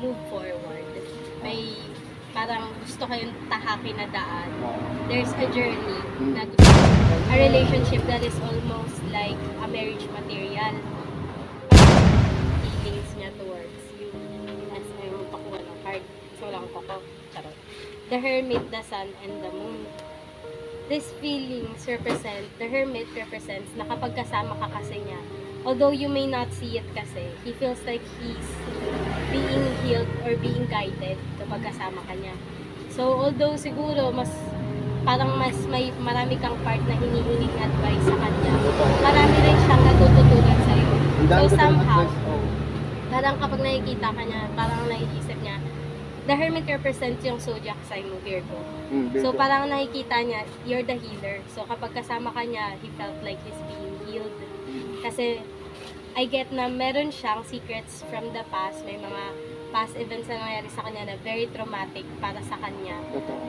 move forward. May parang gusto kayong tahakin na daan. There's a journey na a relationship that is almost like a marriage material. Feelings niya towards you. As ayaw pakuha ng card. So lang ko. Charot. The Hermit, the Sun, and the Moon. These feelings represent, the Hermit represents na kapag kasama ka kasi niya, although you may not see it kasi, he feels like he's being healed or being guided kapag kasama ka niya. So, although siguro parang may marami kang part na hinihinging advice sa kanya, marami rin siyang natututunan sa'yo. So, somehow, parang kapag nakikita ka niya, parang naiisip niya, the Hermit represents yung zodiac sign mo, Virgo. So, parang nakikita niya, you're the healer. So, kapag kasama ka niya, he felt like he's being healed. Kasi, I get na meron siyang secrets from the past. May mga past events na nangyari sa kanya na very traumatic para sa kanya.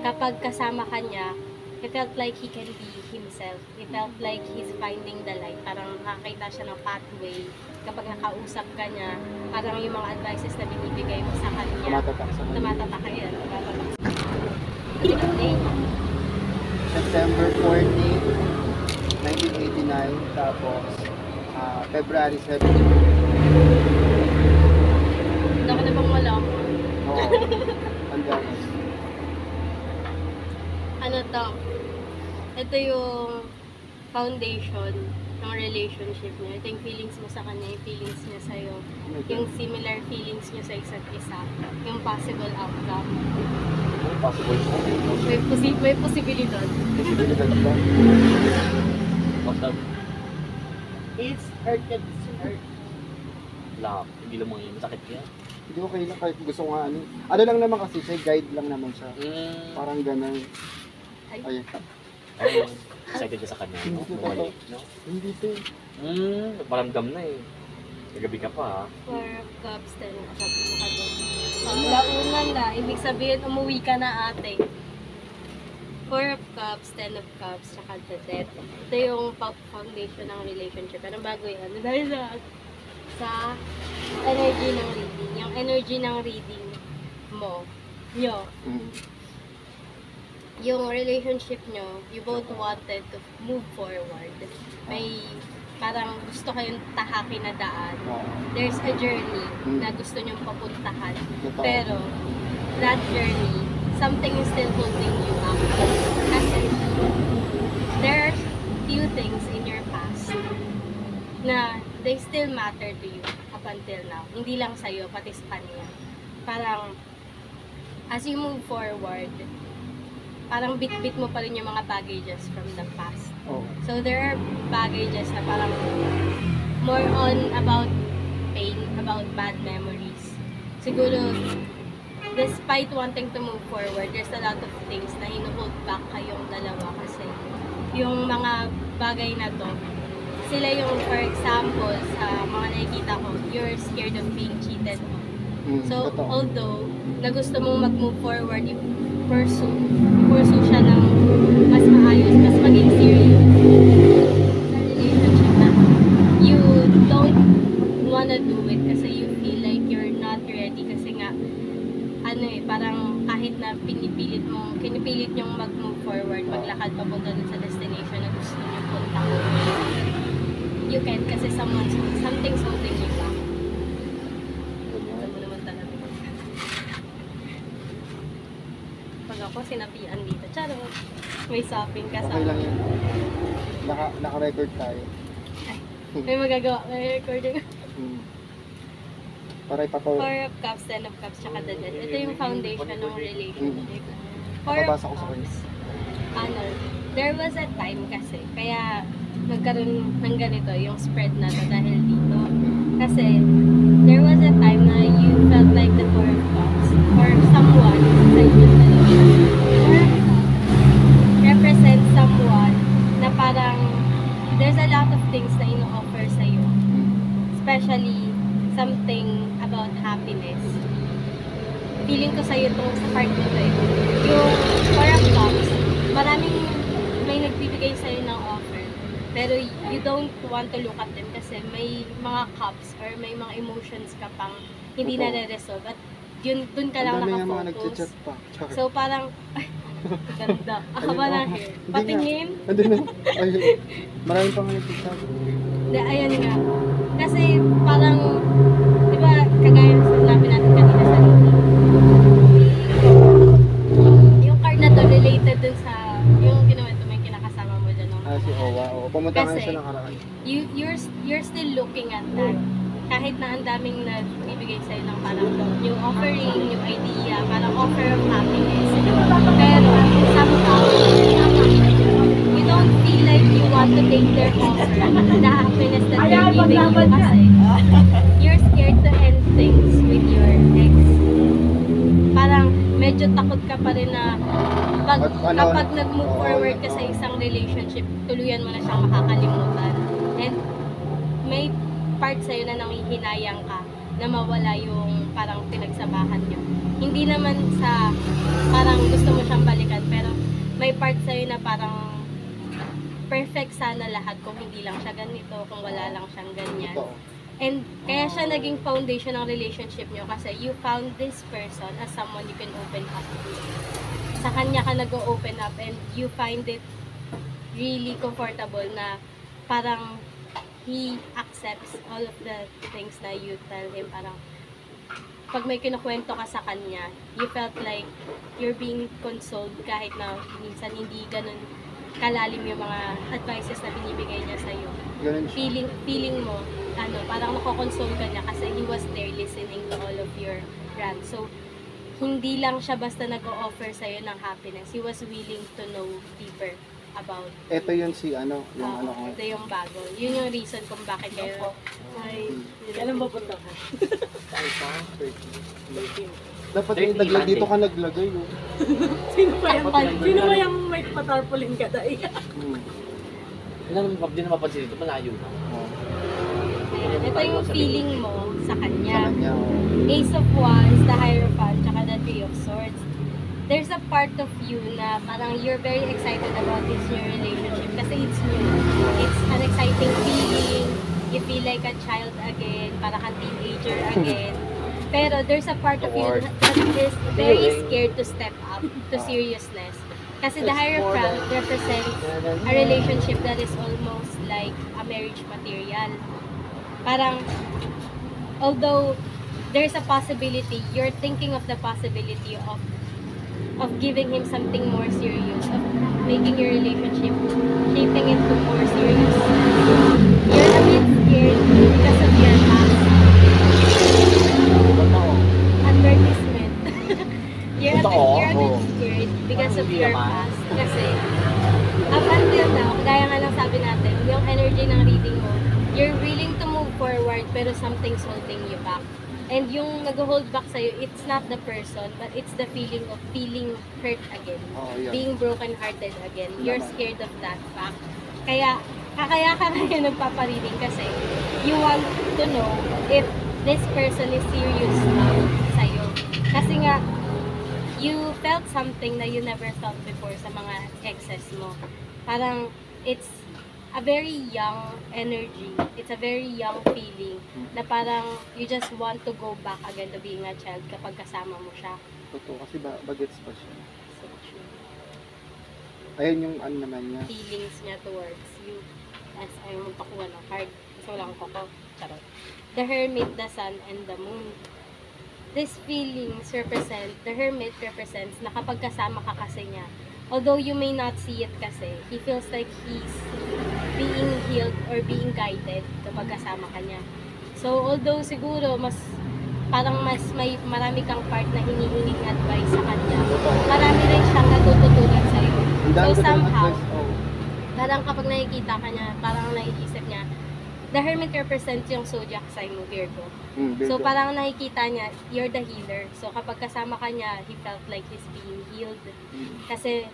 Kapag kasama ka niya, he felt like he can be himself. He felt like he's finding the light. Parang nakakita siya ng pathway. Kapag nakausap ka niya, parang yung mga advices na binibigay mo sa kanya, tumatatak ka yan. September 14, 1989, tapos February 7. Hindi ako na bang malaman. Oo. Hanggang. Ano to? Ito yung foundation ng relationship niya. Ito yung feelings mo sa kanya, yung feelings niya sa'yo. Yung similar feelings niya sa isa't isa. Yung possible outcome. Possible. May posibilidad. Posibilidad ba? What's up? It's hurt that it's hurt. Wala, hindi lang mga yun. Masakit yan. Hindi okay lang kahit gusto nga ano. Ano lang naman kasi siya, guide lang naman siya. Parang ganun. Ayun. Excited ka sa kanya, no? Hindi Bumalik, no? Hindi to. Maramdam na eh. Kagabi ka pa, ha? 4 of Cups, 10 of Cups, saka doon. Launan na, ibig sabihin umuwi ka na ate. 4 of Cups, 10 of Cups, saka the Death. Ito yung foundation ng relationship. Anong bago yan? Dahil sa energy ng reading. Yung energy ng reading mo, yung relationship nyo, you both wanted to move forward. May parang gusto kayong tahakin na daan. There's a journey na gusto nyong papuntahan. Pero, that journey, something is still holding you up. Kasi, there are few things in your past na they still matter to you up until now. Hindi lang sa'yo, pati sa kanya. Parang, as you move forward, parang bit-bit mo pa rin yung mga baggages from the past. So there are baggages na parang more on about pain, about bad memories. Siguro, despite wanting to move forward, there's a lot of things na hinuhold back kayong dalawa kasi yung mga bagay na to, sila yung, for example, sa mga nakikita ko, you're scared of being cheated on. So, although, na gusto mong mag-move forward, you pursue siya ng mas maayos, mas maging serious sa relationship na you don't wanna do it kasi you feel like you're not ready kasi nga parang kahit na kinipilit nyong mag-move forward, maglakad papunta dun sa destination na gusto nyo punta, you can't kasi something's holding you back. Pag ako, sinabihan dito. Charot. May shopping ka sa... Okay lang yun. Naka-record tayo. May magagawa. May recording. Para ipataw. 4 of Cups, 10 of Cups, tsaka the Death. Ito yung foundation ng relationship. 4 of Napabasa ko sa kanya. Cups. There was a time kasi, kaya nagkaroon ng ganito, yung spread na to dahil dito. Kasi, there was a time na you felt like the 4 of Cups or someone sa inyong dalawa. 4 of Cups represents someone na parang there's a lot of things na ino-offer sa'yo. Especially, something about happiness. Feeling ko sa'yo itong sa part nito eh. Yung 4 of Cups, maraming may nagbibigay sa'yo ng offer. Pero you don't want to look at them kasi may mga cups or may mga emotions ka pang hindi na re-resolve. At dun ka Ang lang dami nga mga nakafocus. nagchat-chat pa. Char. So parang, ay, ganda. Akaba Ayun, na oh. hair. Hindi Patingin. Andun na. Ay, marami pa nga nagchat. Ayun nga. Kasi parang, di ba, kagaya sa sinabi natin kanina sa yung card na to related dun sa, yung kinuwento mo yung kinakasama mo dyan. Nung Si Owa. Oo, pumunta nga Kasi, siya nakaraan. you're still looking at that. Kahit na ang daming nagbibigay sa'yo ng parang new offering, new idea, parang offer of happiness. Pero somehow, you don't feel like you want to take their offer, the happiness that they're giving you kasi you're scared to end things with your ex. Parang medyo takot ka pa rin na kapag nag-move forward ka sa isang relationship, tuluyan mo na siyang makakalimutan. And may part sa'yo na nanghihinayang ka na mawala yung parang pinagsamahan nyo. Hindi naman sa parang gusto mo siyang balikan, pero may part sa'yo na parang perfect sana lahat kung hindi lang siya ganito, kung wala lang siyang ganyan. Totoo. And kaya siya naging foundation ng relationship nyo kasi you found this person as someone you can open up to. Sa kanya ka nag-open up and you find it really comfortable na parang he accepts all of the things na you tell him. Parang pag may kinukwento ka sa kanya, you felt like you're being consoled kahit na minsan hindi ganun kalalim yung mga advices na binibigay niya sa'yo. Ganun siya. Feeling mo, parang nakokonsole ka niya kasi he was there listening to all of your rants. So, hindi lang siya basta nag-o-offer sa'yo ng happiness. He was willing to know deeper about Ito yun si ano, yung ano ko. ito yung bago. Yun yung reason kung bakit kayo ay Kailan ba punta ka? Dapat yung naglag dito ka naglagay. Oh. Sino ba yung may patarpulin ka dahil? Hindi na mapansin dito, malayo na. Ayan, ito yung feeling mo sa Sa kanya. kanya. Oh. Ace of Wands, the Hierophant, tsaka the Three of Swords. There's a part of you na parang you're very excited about this new relationship kasi it's new. It's an exciting feeling. You feel like a child again, parang a teenager again. Pero there's a part of you that is very scared to step up to seriousness. Kasi the Hierophant represents a relationship that is almost like a marriage material. Parang, although there's a possibility, you're thinking of the possibility of giving him something more serious, of making your relationship, shaping it to more serious. You're a bit scared because of your past. Advertisement. you're a bit scared because of your past. Kasi, up until now, kagaya nga lang sabi natin, yung energy ng reading mo, you're willing to move forward pero something's holding you back. And yung nag-hold back sa'yo, it's not the person, but it's the feeling of feeling hurt again. Oh, yeah. Being broken-hearted again. You're scared of that fact. Kaya ka ngayon nagpaparinig kasi you want to know if this person is serious sa'yo. Kasi nga, you felt something na you never felt before sa mga exes mo. Parang, it's a very young energy. It's a very young feeling na parang you just want to go back again to being a child kapag kasama mo siya. Totoo, kasi bagets pa siya. So, Ayan yung ano naman niya. feelings niya towards you. As ayaw mong pakuha ng card. Kasi wala akong koko. Charot. The Hermit, the Sun, and the Moon. These feelings represent, the Hermit represents na kapag kasama ka kasi niya, although you may not see it kasi, he feels like he's being healed or being guided kapag kasama ka niya. So, although siguro parang marami kang part na hinihinging advice sa kanya, marami rin siyang natututunan sa'yo. So, somehow, parang kapag nakikita ka niya, parang naiisip niya, the Hermit represents yung zodiac sign mo, Virgo. So, parang nakikita niya, you're the healer. So, kapag kasama ka niya, he felt like he's being healed. Kasi,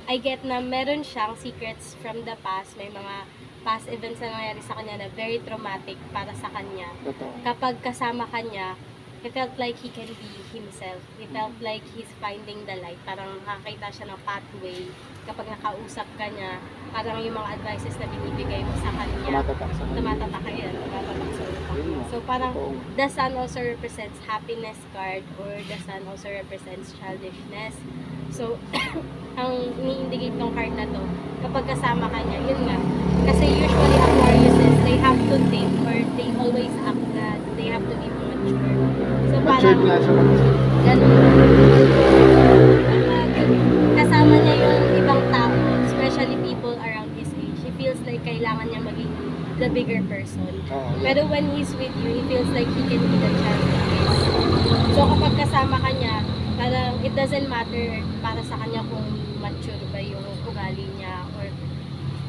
I get na meron siyang secrets from the past. May mga past events na nangyari sa kanya na very traumatic para sa kanya. Totoo. Kapag kasama ka niya, he felt like he can be himself. He felt like he's finding the light. Parang nakakita siya ng pathway. Kapag nakausap ka niya, parang yung mga advices na binibigay mo sa kanya, Tumatatak sa kanya. tumatatak ka yan, tumatatak sa utak Yun mo. nga. So parang Totoo. the sun also represents happiness card, or the sun also represents childishness. So, ang ini-indicate tong card na to, kapag kasama ka niya, yun nga. Kasi usually Aquariuses, they have to think, or they always act that they have to be mature. So Matured parang, nga siya mag-isip. ganun. Kapag kasama niya yung ibang tao, especially people around his age, he feels like kailangan niya maging the bigger person. Oo, yun. Pero when he's with you, he feels like he can be the child he is. So kapag kasama ka niya, parang it doesn't matter para sa kanya kung mature ba yung ugali niya or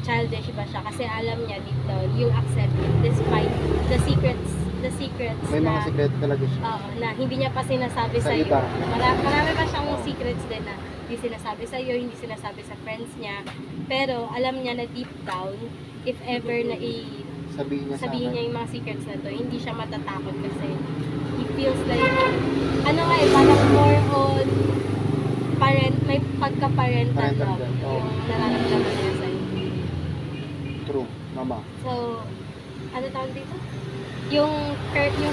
childish ba siya. Kasi alam niya deep down, yung accept him despite the secrets May mga na secret talaga siya. na hindi niya pa sinasabi Sa sa iyo. iba. Marami pa siyang Oo. secrets din na hindi sinasabi sa iyo, hindi sinasabi sa friends niya. Pero alam niya na deep down, if ever na sabihin niya yung mga secrets na to, hindi siya matatakot kasi he feels like, ano nga parang more on may pagka-parental Parental love love, oo. yung nararamdaman niya sa'yo. True, mama. So, ano tawag dito? Yung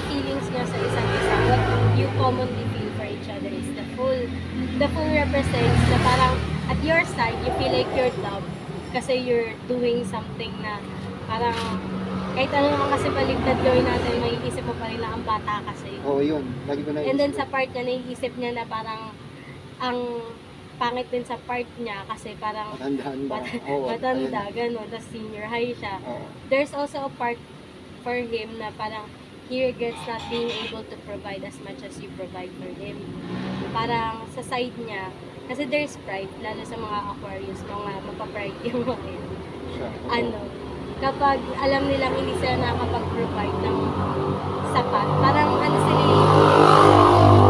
feelings niya sa isa't isa, what you commonly feel for each other is the full represents na parang at your side, you feel like you're loved kasi you're doing something na parang kahit ano naman kasi baligtad gawin natin, may isip mo pa rin na ang bata kasi. Oo, yun. Lagi ko And then naisip. sa part niya, naiisip niya na parang ang pangit din sa part niya kasi parang Matanda. Oo, matanda, ayun. gano'n, tapos senior high siya. Oo. There's also a part for him na parang he regrets not being able to provide as much as you provide for him. Parang sa side niya, kasi there's pride, lalo sa mga Aquarius, mga mapapride yung mga yun. Siya. Ano, kapag alam nilang hindi sila nakakapag-provide ng sapat, parang ano sila,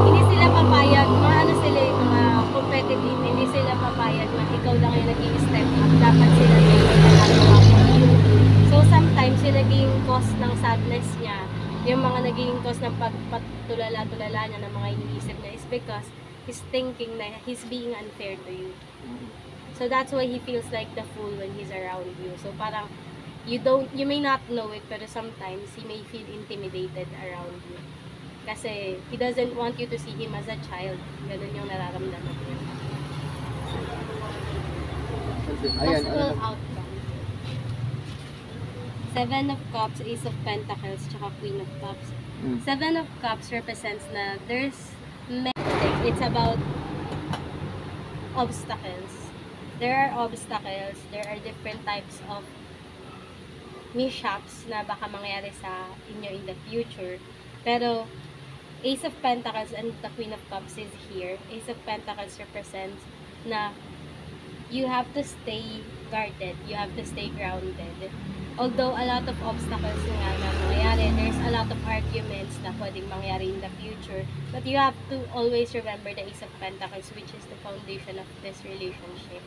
hindi sila papayag, mga competitive, hindi sila papayag na ikaw lang yung naging step up, dapat sila yung nagagawa for you. So sometimes yung naging cause ng sadness niya, yung mga naging cause ng pagpatulala-tulala niya ng mga iniisip niya is because he's thinking na he's being unfair to you. Mhm. So that's why he feels like the fool when he's around you. So parang you may not know it, pero sometimes he may feel intimidated around you. Kasi he doesn't want you to see him as a child. Ganun yung nararamdaman niya. Ayan, Possible ano? outcome. Seven of Cups, Ace of Pentacles, tsaka Queen of Cups. Mm. Seven of Cups represents na there's it's about obstacles. There are obstacles, there are different types of mishaps na baka mangyari sa inyo in the future. Pero Ace of Pentacles and the Queen of Cups is here. Ace of Pentacles represents na you have to stay guarded, you have to stay grounded. Although a lot of obstacles nga na mangyayari, there's a lot of arguments na pwedeng mangyari in the future, but you have to always remember the Ace of Pentacles, which is the foundation of this relationship.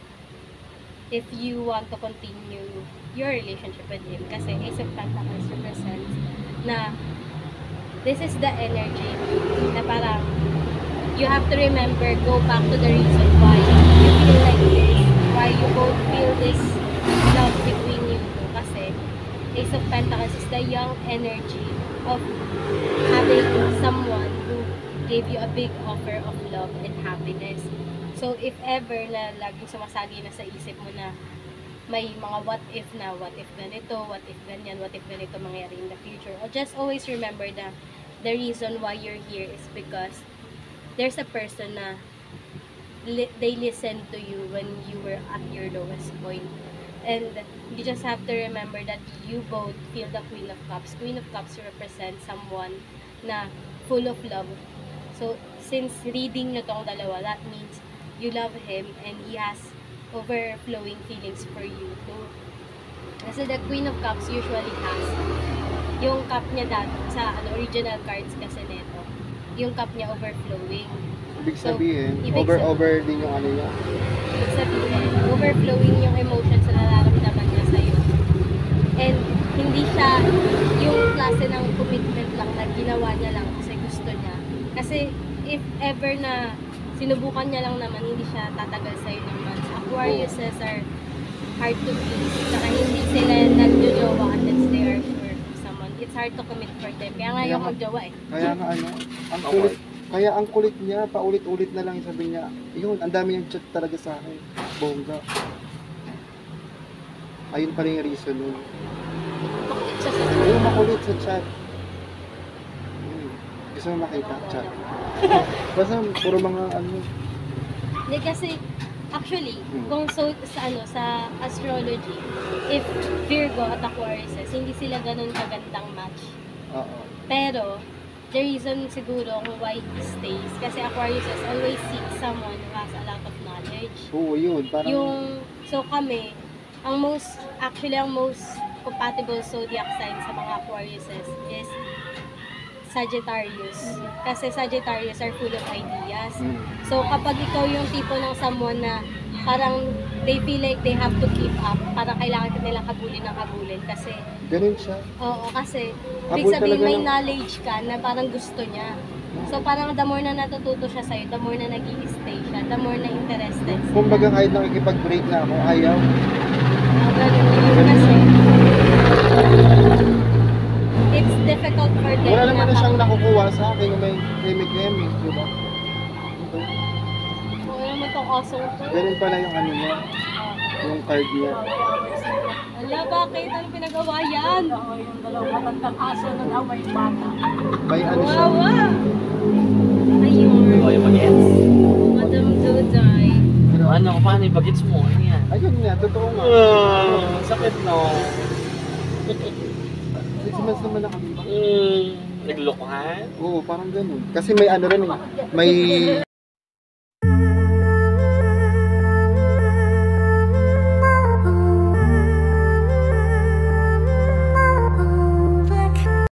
If you want to continue your relationship with him, kasi Ace of Pentacles represents na this is the energy na parang you have to remember, go back to the reason why you feel like this, why you both feel this love between you two. Kasi Ace of Pentacles is the young energy of having someone who gave you a big offer of love and happiness. So if ever na laging sumasali na sa isip mo na may mga what if ganito, what if ganyan, what if ganito mangyari in the future, or just always remember that the reason why you're here is because there's a person na they listened to you when you were at your lowest point. And you just have to remember that you both feel the Queen of Cups. Queen of Cups represents someone na full of love. So, since reading nyo tong dalawa, that means you love him and he has overflowing feelings for you too. Kasi the Queen of Cups usually has yung cup niya dati sa original cards kasi nito. Yung cup niya overflowing. Ibig sabihin, ibig sabihin- over din yung ano niya. Ibig sabihin, overflowing yung emotions na nararamdaman niya sa'yo. And hindi siya yung klase ng commitment lang na ginawa niya lang kasi gusto niya. Kasi if ever na sinubukan niya lang naman, hindi siya tatagal sa'yo ng months. Aquariuses are hard to please. Saka hindi sila nagjojowa unless they are sure of someone. It's hard to commit for them. Kaya nga yung magjowa eh. Kaya nga ano, ang kulit, kaya ang kulit niya, paulit-ulit na lang yung sabi niya, yun, ang dami yung chat talaga sa akin. Bongga. Ayun pala yung reason nun. Bakit siya sa Ayun, makulit sa chat. Gusto mo makita? Chat. Basta puro mga ano. Hindi kasi actually, kung sa astrology, if Virgo at Aquarius, hindi sila ganun kagandang match. Oo. Pero the reason siguro kung why he stays kasi Aquarius always seeks someone who has a lot of knowledge. Oo, yun. Parang, So kami, ang most compatible zodiac sign sa mga Aquarius is Sagittarius. Kasi Sagittarius are full of ideas. So kapag ikaw yung tipo ng someone na parang they feel like they have to keep up, parang kailangan ka nilang habulin kasi ganun siya. oo, kasi Habol ibig sabihin talaga may ng- knowledge ka na parang gusto niya. So parang the more na natututo siya sa'yo, the more na nag-i-stay siya, the more na interested siya. Kumbaga kahit nakikipag-break na ako, ayaw. Ganun yun kasi it's difficult for them Wala naman na siyang na nakukuha sa akin yung may kemi-kemi, di ba? wala naman tong awesome to. Ganun pala yung ano niya, yung card niya. Wala, bakit? Ano pinagawa yan? Oo, yung dalawang matandang aso na daw may bata. May ano siya. Wawa! Ayun. O, yung bagets. Madam Duday. Ano, paano yung bagets mo? Ano yan? Ayun nga, totoo nga. Sakit no. 6 months naman na kami. Naglokohan? Oo, parang ganun. Kasi may ano rin eh. May